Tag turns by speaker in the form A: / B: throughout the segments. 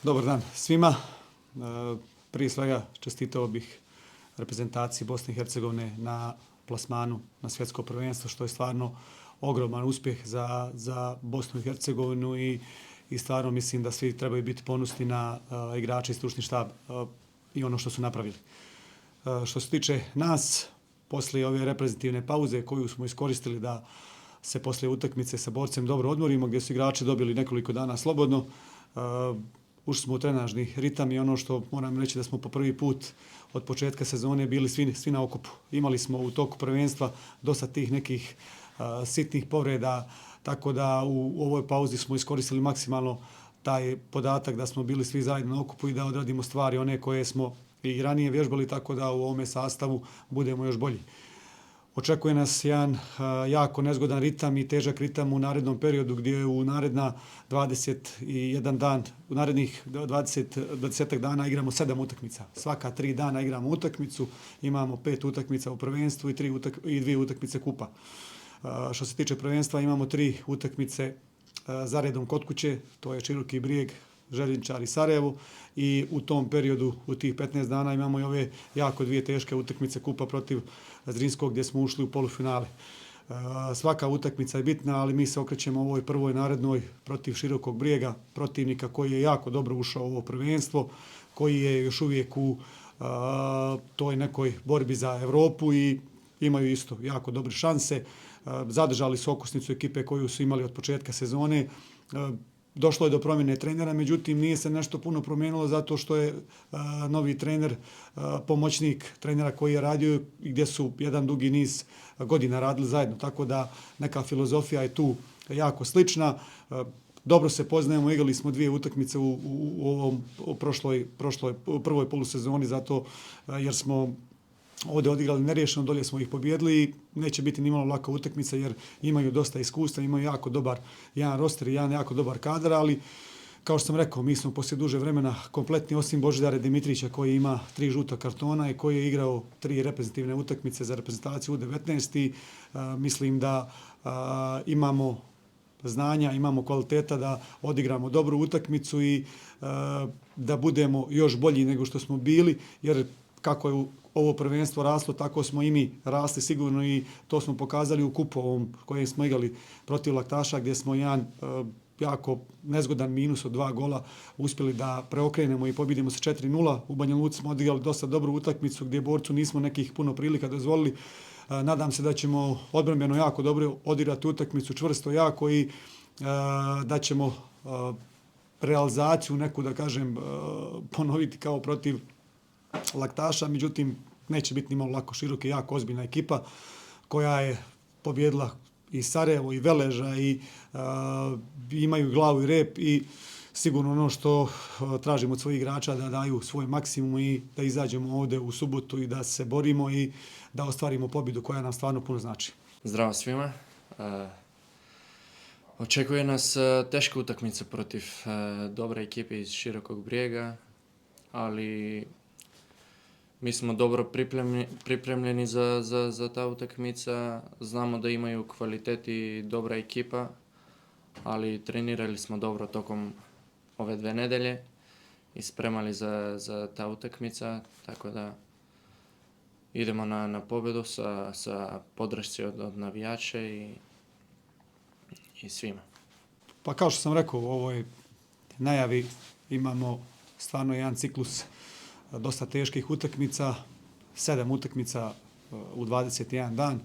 A: Dobar dan svima. Prije svega čestitao bih reprezentaciji Bosne i Hercegovine na plasmanu na svjetsko prvenstvo, što je stvarno ogroman uspjeh za Bosnu i Hercegovinu i stvarno mislim da svi trebaju biti ponosni na igrače i stručni štab i ono što su napravili. Što se tiče nas, poslije ove reprezentativne pauze koju smo iskoristili da se poslije utakmice sa Borcem dobro odmorimo, gdje su igrači dobili nekoliko dana slobodno, ušli smo u trenažni ritam i ono što moram reći da smo po prvi put od početka sezone bili svi na okupu. Imali smo u toku prvenstva dosta tih nekih sitnih povreda, tako da u ovoj pauzi smo iskoristili maksimalno taj podatak da smo bili svi zajedno na okupu i da odradimo stvari one koje smo i ranije vježbali, tako da u ovome sastavu budemo još bolji. Očekuje nas jedan jako nezgodan ritam i težak ritam u narednom periodu, gdje u naredna 21 dan, u narednih 20 dana igramo 7 utakmica. Svaka 3 dana igramo utakmicu, imamo 5 utakmica u prvenstvu i 2 utakmice kupa. Što se tiče prvenstva, imamo 3 utakmice za redom kod kuće, to je Široki Brijeg, Željezničar i Sarajevo, i u tom periodu, u tih 15 dana, imamo i ove jako 2 teške utakmice kupa protiv Zrinskog, gdje smo ušli u polufinale. Svaka utakmica je bitna, ali mi se okrećemo ovoj prvoj narednoj protiv Širokog Brijega, protivnika koji je jako dobro ušao u ovo prvenstvo, koji je još uvijek u toj nekoj borbi za Europu i imaju isto jako dobre šanse. Zadržali su okosnicu ekipe koju su imali od početka sezone. Došlo je do promjene trenera, međutim nije se nešto puno promijenilo zato što je novi trener, pomoćnik trenera koji je radio i gdje su jedan dugi niz godina radili zajedno. Tako da neka filozofija je tu jako slična. Dobro se poznajemo, igrali smo 2 utakmice u prvoj polusezoni zato jer smo ovdje odigrali neriješeno, dolje smo ih pobjedili i neće biti nimalo laka utakmica jer imaju dosta iskustva, imaju jako dobar jedan roster i jedan jako dobar kadar, ali kao što sam rekao, mi smo poslije duže vremena kompletni, osim Božidara Dimitrića koji ima 3 žuta kartona i koji je igrao 3 reprezentativne utakmice za reprezentaciju U19 i mislim da imamo znanja, imamo kvaliteta da odigramo dobru utakmicu i da budemo još bolji nego što smo bili, jer kako je ovo prvenstvo raslo, tako smo i mi rasli sigurno i to smo pokazali u kupu ovom kojem smo igrali protiv Laktaša, gdje smo jedan jako nezgodan minus od 2 gola uspjeli da preokrenemo i pobjedimo sa 4-0. U Banja Luci smo odigrali dosta dobru utakmicu gdje Borcu nismo nekih puno prilika dozvolili. Nadam se da ćemo odbrambeno jako dobro odigrati utakmicu, čvrsto jako, i da ćemo realizaciju neku, da kažem, ponoviti kao protiv Laktaša, međutim neće biti nimalo lako. Široki je jako ozbiljna ekipa koja je pobjedila i Sarajevo i Veleža i imaju glavu i rep i sigurno ono što tražimo od svojih igrača da daju svoj maksimum i da izađemo ovdje u subotu i da se borimo i da ostvarimo pobjedu koja nam stvarno puno znači.
B: Zdravo svima. Očekuje nas teška utakmica protiv dobre ekipe iz Širokog Brijega, ali mi smo dobro pripremljeni za ta utakmica. Znamo da imaju kvalitet i dobra ekipa, ali trenirali smo dobro tokom ove 2 nedelje i spremali za ta utakmica, tako da idemo na pobjedu sa podršci od navijača i svima.
A: Pa kao što sam rekao, u ovoj najavi imamo stvarno jedan ciklus dosta teških utakmica, 7 utakmica u 21 dan,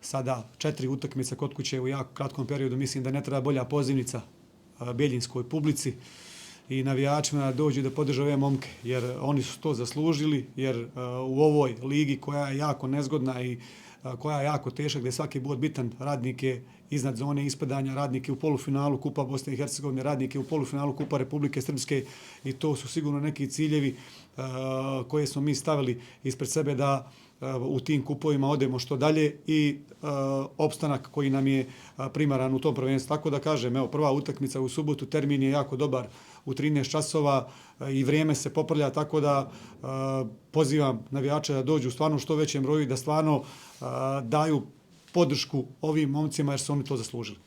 A: sada 4 utakmice kod kuće u jako kratkom periodu. Mislim da ne treba bolja pozivnica Bjeljinskoj publici i navijačima da dođu da podrže ove momke, jer oni su to zaslužili, jer u ovoj ligi koja je jako nezgodna i koja je jako teška, gdje svaki bod bitan, radnik je iznad zone ispadanja, radnik je u polufinalu Kupa Bosne i Hercegovine, radnik je u polufinalu Kupa Republike Srpske i to su sigurno neki ciljevi koje smo mi stavili ispred sebe da u tim kupovima odemo što dalje i opstanak koji nam je primaran u tom prvenstvu. Tako da kažem, evo, prva utakmica u subotu, termin je jako dobar u 13 časova i vrijeme se popravlja, tako da pozivam navijače da dođu stvarno što većem broju i da stvarno daju podršku ovim momcima jer su oni to zaslužili.